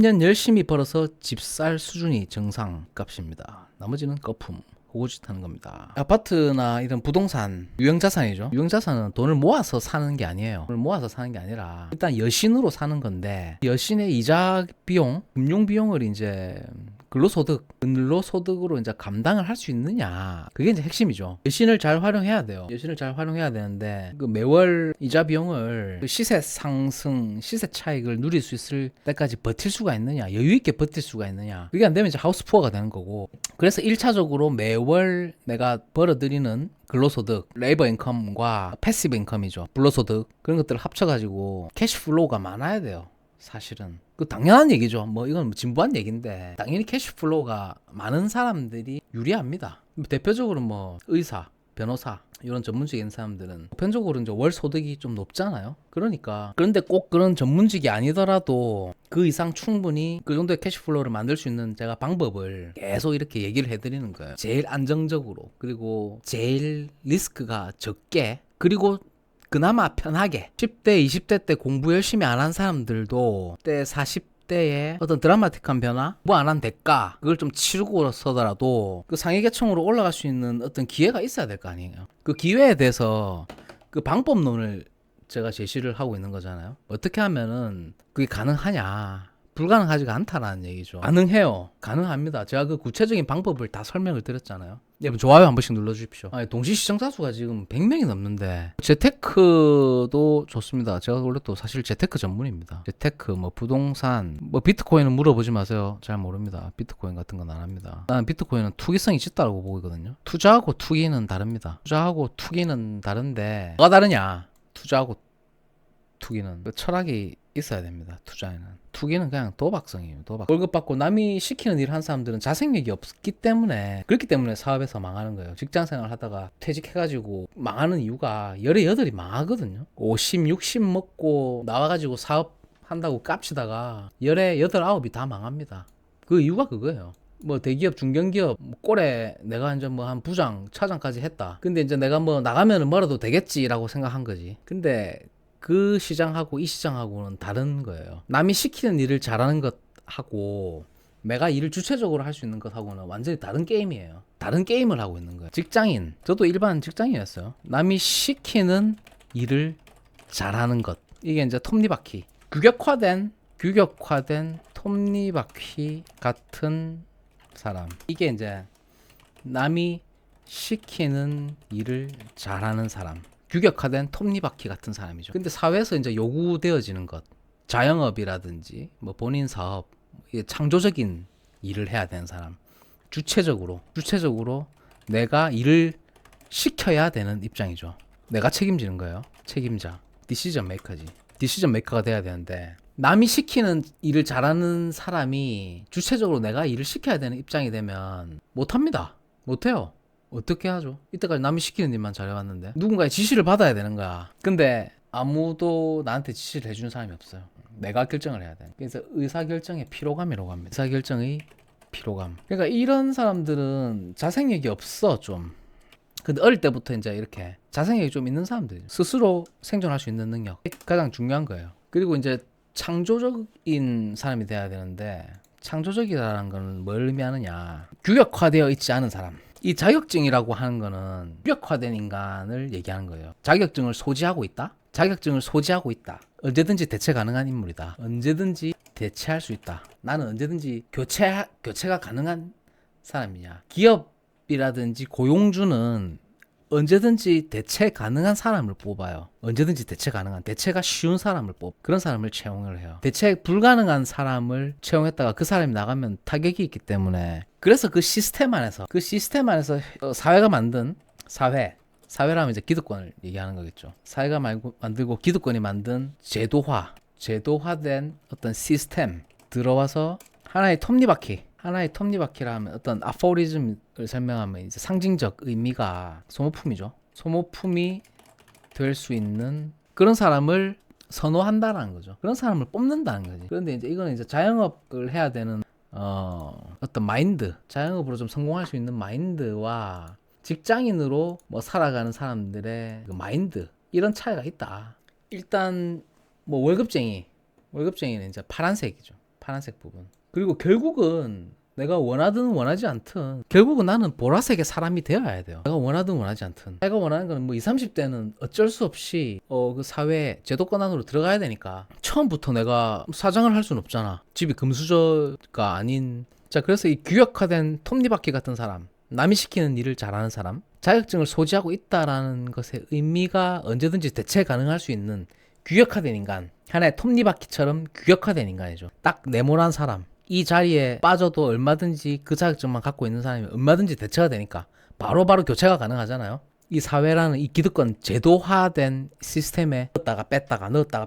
10년 열심히 벌어서 집 살 수준이 정상값입니다. 나머지는 거품, 호구짓하는 겁니다. 아파트나 이런 부동산 유형자산이죠. 유형자산은 돈을 모아서 사는 게 아니에요. 돈을 모아서 사는 게 아니라 일단 여신으로 사는 건데, 여신의 이자 비용, 금융 비용을 이제 근로소득으로 이제 감당을 할 수 있느냐, 그게 이제 핵심이죠. 여신을 잘 활용해야 돼요. 여신을 잘 활용해야 되는데, 그 매월 이자 비용을 그 시세 상승, 시세 차익을 누릴 수 있을 때까지 버틸 수가 있느냐, 여유 있게 버틸 수가 있느냐, 그게 안 되면 이제 하우스 푸어가 되는 거고. 그래서 1차적으로 매월 내가 벌어들이는 근로소득, 레이버 인컴과 패시브 인컴이죠. 불로소득, 그런 것들을 합쳐가지고 캐시플로우가 많아야 돼요. 사실은 그 당연한 얘기죠. 뭐 이건 뭐 진부한 얘기인데, 당연히 캐시플로우가 많은 사람들이 유리합니다. 대표적으로 뭐 의사, 변호사 이런 전문직인 사람들은 보편적으로 이제 월 소득이 좀 높잖아요. 그런데 꼭 그런 전문직이 아니더라도 그 이상 충분히 그 정도의 캐시플로우를 만들 수 있는 제가 방법을 계속 이렇게 얘기를 해드리는 거예요. 제일 안정적으로, 그리고 제일 리스크가 적게, 그리고 그나마 편하게. 10대, 20대 때 공부 열심히 안 한 사람들도 그때 40대에 어떤 드라마틱한 변화, 뭐 안 한 대가, 그걸 좀 치르고서더라도 그 상위계층으로 올라갈 수 있는 어떤 기회가 있어야 될 거 아니에요. 그 기회에 대해서 그 방법론을 제가 제시를 하고 있는 거잖아요. 어떻게 하면은 그게 가능하냐, 불가능하지가 않다라는 얘기죠. 가능해요. 가능합니다. 제가 그 구체적인 방법을 다 설명을 드렸잖아요. 여러분 좋아요 한 번씩 눌러주십시오. 동시 시청자 수가 지금 100명이 넘는데, 재테크도 좋습니다. 제가 원래 또 사실 재테크 전문입니다. 재테크, 뭐 부동산, 뭐 비트코인은 물어보지 마세요. 잘 모릅니다. 비트코인 같은 건 안 합니다. 나는 비트코인은 투기성이 짙다고 보거든요. 투자하고 투기는 다릅니다. 투자하고 투기는 다른데 뭐가 다르냐? 투자하고 투기는 그 철학이 있어야 됩니다. 투기는 그냥 도박성이에요. 도박. 월급 받고 남이 시키는 일 한 사람들은 자생력이 없기 때문에, 그렇기 때문에 사업에서 망하는 거예요. 직장생활 하다가 퇴직해가지고 망하는 이유가 열에 여덟이 망하거든요. 50, 60 먹고 나와가지고 사업 한다고 깝치다가 열에 여덟 아홉이 다 망합니다. 그 이유가 그거예요. 뭐 대기업, 중견기업 꼴에 내가 이제 뭐 한 부장, 차장까지 했다. 근데 이제 내가 뭐 나가면은 뭐라도 되겠지라고 생각한 거지. 근데 그 시장하고 이 시장하고는 다른 거예요. 남이 시키는 일을 잘하는 것하고 내가 일을 주체적으로 할 수 있는 것하고는 완전히 다른 게임이에요. 다른 게임을 하고 있는 거예요. 직장인, 저도 일반 직장인이었어요. 남이 시키는 일을 잘하는 것, 이게 이제 톱니바퀴, 규격화된 톱니바퀴 같은 사람, 이게 이제 남이 시키는 일을 잘하는 사람, 규격화된 톱니바퀴 같은 사람이죠. 근데 사회에서 이제 요구되어지는 것, 자영업이라든지 뭐 본인 사업, 창조적인 일을 해야 되는 사람, 주체적으로 내가 일을 시켜야 되는 입장이죠. 내가 책임지는 거예요. 책임자, 디시전 메이커지. 디시전 메이커가 돼야 되는데, 남이 시키는 일을 잘하는 사람이 주체적으로 내가 일을 시켜야 되는 입장이 되면 못합니다. 못해요. 어떻게 하죠? 이때까지 남이 시키는 일만 잘해왔는데 누군가의 지시를 받아야 되는 거야. 근데 아무도 나한테 지시를 해주는 사람이 없어요. 내가 결정을 해야 돼. 그래서 의사결정의 피로감이라고 합니다. 의사결정의 피로감. 그러니까 이런 사람들은 자생력이 없어, 좀. 근데 어릴 때부터 이제 이렇게 자생력이 좀 있는 사람들, 스스로 생존할 수 있는 능력, 가장 중요한 거예요. 그리고 이제 창조적인 사람이 돼야 되는데, 창조적이라는 건 뭘 의미하느냐, 규격화되어 있지 않은 사람. 이 자격증이라고 하는 거는 규격화된 인간을 얘기하는 거예요. 자격증을 소지하고 있다. 언제든지 대체 가능한 인물이다. 언제든지 대체할 수 있다. 나는 언제든지 교체가 가능한 사람이냐. 기업이라든지 고용주는 언제든지 대체 가능한 사람을 뽑아요. 언제든지 대체가 쉬운 사람을 그런 사람을 채용을 해요. 대체 불가능한 사람을 채용했다가 그 사람이 나가면 타격이 있기 때문에, 그래서 그 시스템 안에서 사회가 만든, 사회라면 이제 기득권을 얘기하는 거겠죠. 사회가 만들고 기득권이 만든 제도화된 어떤 시스템 들어와서 하나의 톱니바퀴라 하면, 어떤 아포리즘을 설명하면 이제 상징적 의미가 소모품이죠. 소모품이 될 수 있는 그런 사람을 선호한다라는 거죠. 그런 사람을 뽑는다는 거지. 그런데 이제 이거는 이제 자영업을 해야 되는 어떤 마인드, 자영업으로 좀 성공할 수 있는 마인드와 직장인으로 뭐 살아가는 사람들의 그 마인드, 이런 차이가 있다. 일단 뭐 월급쟁이는 이제 파란색이죠. 파란색 부분. 그리고 결국은 내가 원하든 원하지 않든 결국은 나는 보라색의 사람이 되어야 돼요. 내가 원하든 원하지 않든. 내가 원하는 건 뭐 20, 30대는 어쩔 수 없이 그 사회 제도권 안으로 들어가야 되니까 처음부터 내가 사장을 할 수는 없잖아. 집이 금수저가 아닌. 자, 그래서 이 규격화된 톱니바퀴 같은 사람, 남이 시키는 일을 잘하는 사람, 자격증을 소지하고 있다라는 것의 의미가 언제든지 대체 가능할 수 있는 규격화된 인간, 하나의 톱니바퀴처럼 규격화된 인간이죠. 딱 네모난 사람, 이 자리에 빠져도 얼마든지 그 자격증만 갖고 있는 사람이 얼마든지 대체가 되니까 바로바로 교체가 가능하잖아요. 이 사회라는 이 기득권 제도화된 시스템에 넣었다가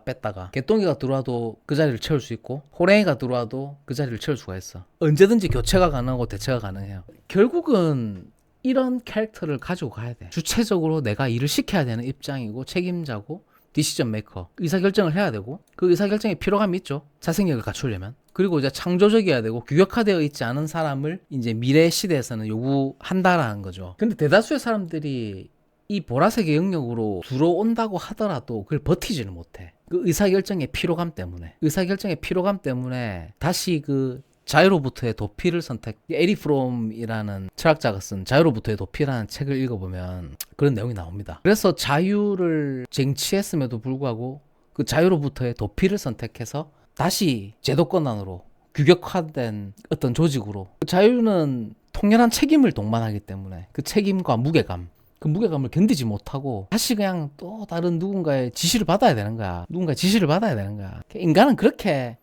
뺐다가 개똥이가 들어와도 그 자리를 채울 수 있고 호랭이가 들어와도 그 자리를 채울 수가 있어. 언제든지 교체가 가능하고 대체가 가능해요. 결국은 이런 캐릭터를 가지고 가야 돼. 주체적으로 내가 일을 시켜야 되는 입장이고 책임자고 디시전 메이커, 의사결정을 해야 되고 그 의사결정에 피로감이 있죠. 자생력을 갖추려면. 그리고 이제 창조적이어야 되고 규격화되어 있지 않은 사람을 이제 미래 시대에서는 요구한다라는 거죠. 근데 대다수의 사람들이 이 보라색의 영역으로 들어온다고 하더라도 그걸 버티지는 못해. 그 의사결정의 피로감 때문에. 다시 그 자유로부터의 도피를 선택. 에리 프롬이라는 철학자가 쓴 자유로부터의 도피라는 책을 읽어보면 그런 내용이 나옵니다. 그래서 자유를 쟁취했음에도 불구하고 그 자유로부터의 도피를 선택해서 다시 제도권 안으로 규격화된 어떤 조직으로. 그 자유는 통렬한 책임을 동반하기 때문에 그 책임과 무게감, 그 무게감을 견디지 못하고 다시 그냥 또 다른 누군가의 지시를 받아야 되는 거야. 인간은 그렇게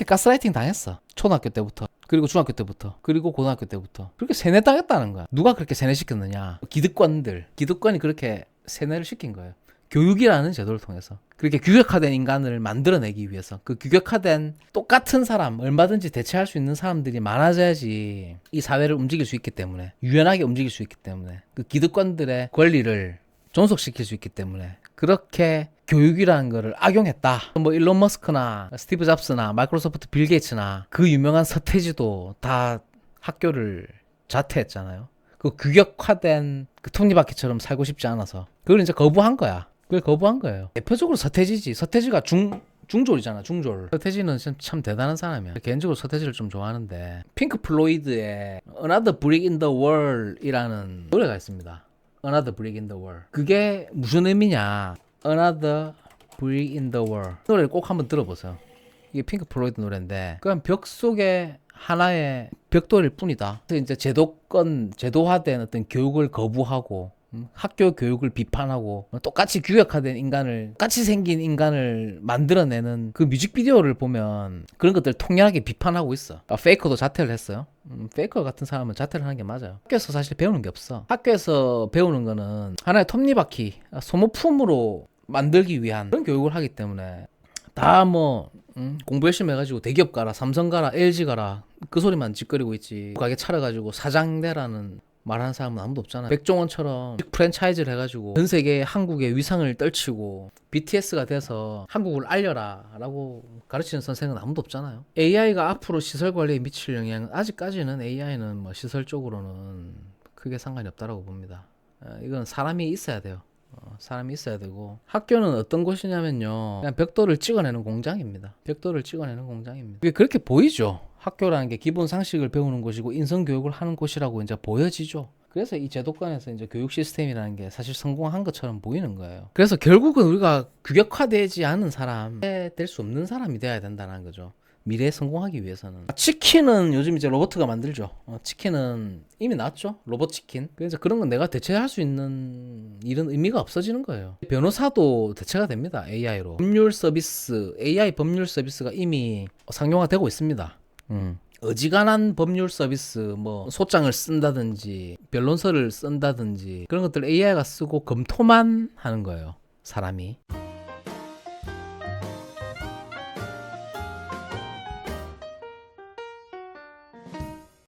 가스라이팅 당했어. 초등학교 때부터, 그리고 중학교 때부터, 그리고 고등학교 때부터 그렇게 세뇌당했다는 거야. 누가 그렇게 세뇌시켰느냐? 기득권이 그렇게 세뇌를 시킨 거예요. 교육이라는 제도를 통해서. 그렇게 규격화된 인간을 만들어내기 위해서 그 규격화된 똑같은 사람, 얼마든지 대체할 수 있는 사람들이 많아져야지 이 사회를 움직일 수 있기 때문에, 유연하게 움직일 수 있기 때문에, 그 기득권들의 권리를 존속시킬 수 있기 때문에 그렇게 교육이라는 거를 악용했다. 뭐 일론 머스크나 스티브 잡스나 마이크로소프트 빌 게이츠나 그 유명한 서태지도 다 학교를 자퇴했잖아요. 그 규격화된 그 톱니바퀴처럼 살고 싶지 않아서 그걸 이제 거부한 거야. 대표적으로 서태지지. 서태지가 중졸이잖아. 서태지는 참 대단한 사람이야. 개인적으로 서태지를 좀 좋아하는데 핑크 플로이드의 Another Brick in the Wall 이라는 노래가 있습니다. Another Brick in the Wall. 그게 무슨 의미냐? Another Brick in the Wall. 노래를 꼭 한번 들어보세요. 이게 핑크 플로이드 노래인데 그냥 벽 속에 하나의 벽돌일 뿐이다. 그래서 이제 제도화된 어떤 교육을 거부하고 학교 교육을 비판하고 똑같이 규격화된 인간을, 똑같이 생긴 인간을 만들어내는 그 뮤직비디오를 보면 그런 것들 통렬하게 비판하고 있어. 페이커도 자퇴를 했어요. 페이커 같은 사람은 자퇴를 하는 게 맞아요. 학교에서 사실 배우는 게 없어. 학교에서 배우는 거는 하나의 톱니바퀴, 소모품으로 만들기 위한 그런 교육을 하기 때문에 다 뭐 공부 열심히 해가지고 대기업 가라, 삼성 가라, LG 가라 그 소리만 짓거리고 있지. 가게 차려가지고 사장 되라는 말하는 사람은 아무도 없잖아요. 백종원처럼 프랜차이즈를 해가지고 전 세계에 한국의 위상을 떨치고 BTS가 돼서 한국을 알려라 라고 가르치는 선생은 아무도 없잖아요. AI가 앞으로 시설 관리에 미칠 영향은 아직까지는 AI는 뭐 시설 쪽으로는 크게 상관이 없다라고 봅니다. 이건 사람이 있어야 돼요. 사람이 있어야 되고 학교는 어떤 곳이냐면요, 그냥 벽돌을 찍어내는 공장입니다. 그게 그렇게 보이죠. 학교라는 게 기본 상식을 배우는 곳이고 인성교육을 하는 곳이라고 이제 보여지죠. 그래서 이 제도권에서 이제 교육 시스템이라는 게 사실 성공한 것처럼 보이는 거예요. 그래서 결국은 우리가 규격화되지 않은 사람, 될 수 없는 사람이 돼야 된다는 거죠. 미래에 성공하기 위해서는. 치킨은 요즘 이제 로봇가 만들죠. 치킨은 이미 나왔죠. 로봇 치킨. 그래서 그런 건 내가 대체할 수 있는 이런 의미가 없어지는 거예요. 변호사도 대체가 됩니다. AI로. 법률 서비스, AI 법률 서비스가 이미 상용화되고 있습니다. 어지간한 법률 서비스, 뭐 소장을 쓴다든지 변론서를 쓴다든지 그런 것들 AI가 쓰고 검토만 하는 거예요. 사람이.